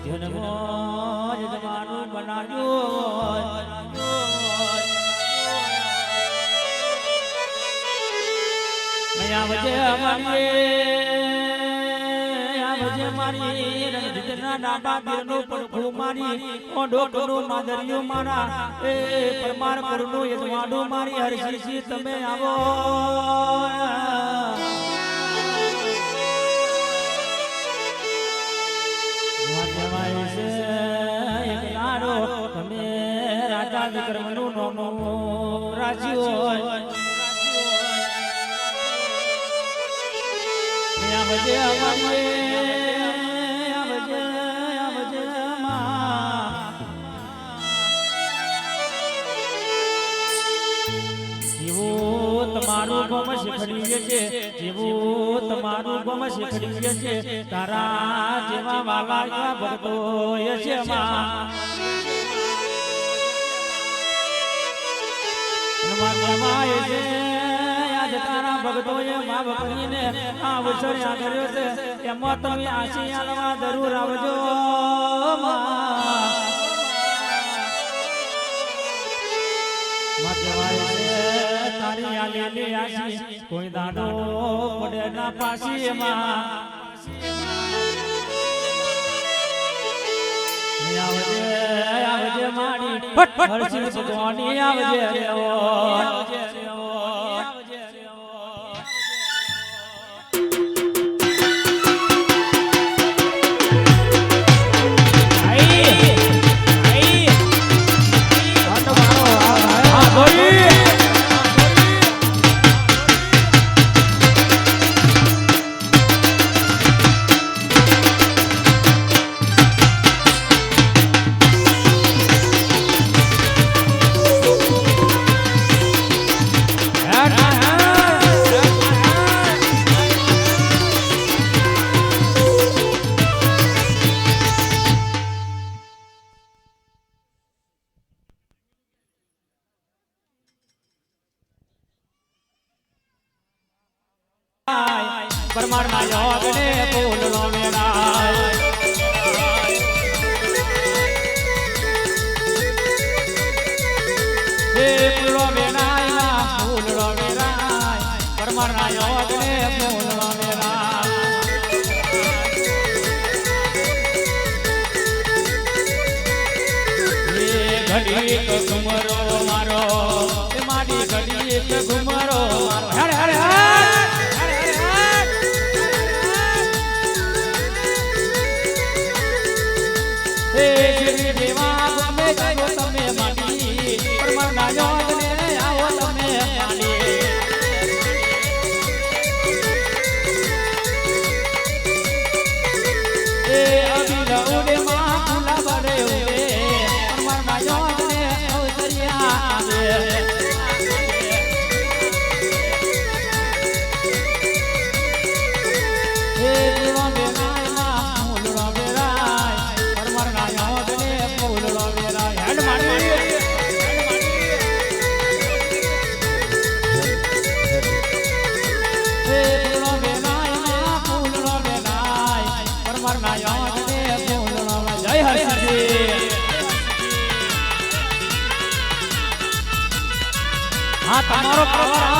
જન્મો જન્માનું બનાવ્યું મારી રણજીતના ડાબા પીરનું પડખું મારી ઓઢોકનું માદરિયું મારા એ પરમાર કરનું યજમાનું મારી હરશીશી તમે આવો તમે રાજા વિક્રમનું નામ રાખ્યું તમારું ગમ શીખડીએ છે જેવું તમારું ગમ શીખડીએ છે તારા જેવા વાલા ભક્તો છે તારા ભક્તો એ મા ભક્તિને આ અવસર કર્યો છે એમાં તમે આશી આલવા જરૂર આવજો તારી આલેલી આશી કોઈ દાડો પડે ના પાસી આવજે માડી હરસિંહ ભગવાની આવજે પરમાર ના યોગ ને ફૂલ નો મેળાય હે ફૂલ નો મેળાય ફૂલ નો મેળાય પરમાર ના યોગ ને ફૂલ નો મેળાય ઘડી ઘુમરો મારો મારી ઘડી ઘુમરો મારો હરે હરે તમે માની પરમાર ના યોગ ને આવો તમે માની એ અભિનવ ઉડે માં ફૂલા બડે ઉડે પરમાર ના યોગ ને અવસરિયા આવે હે દેવા બેનાય ના ફૂલ નો બેરાય પરમાર ના યોગ ને ફૂલ નો બેરાય હેડ મારી હા તમારો પ્રવાર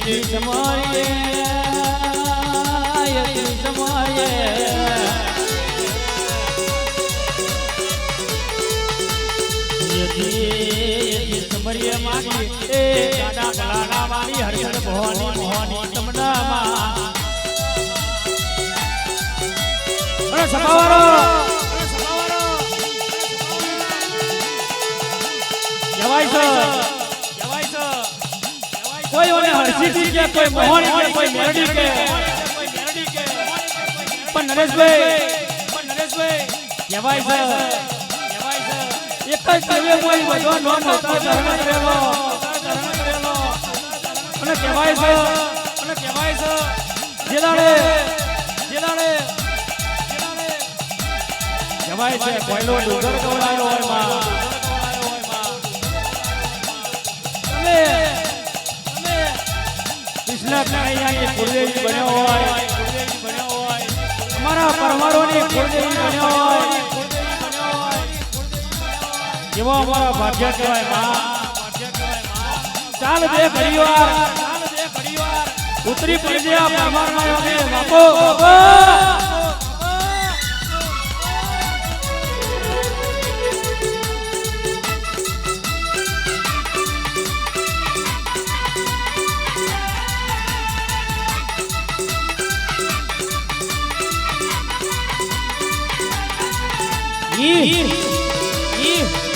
યતી સમારીએ યતી સમારીએ યતી સમરીએ મારી એ ગાડા ગલાના મારી હરિહર ભવાની મોહની તમનામાં અરે સભાવાળો જવાય છે કોઈ ઓને હરસીજી કે કોઈ મોહણી કે કોઈ મેરડી કે પણ નરેશભાઈ જવાય છે એક જ કવે કોઈ બધો નામ હોતા ધર્મ કરેલો અને કહેવાય છે જેલાડે જવાય છે કોઈનો ડુંગર ગવડાયો હોય માં કૃષ્ણ કનૈયાની કુળદેવી બન્યો હોય અમારા પરમારોની કુળદેવી બન્યો હોય જેવો અમારા ભાગ્ય કહેવાય માં ચાલ બે ઘડીવાર ઉતરી પડજે આ પરમારમાયોને બાપો ઈ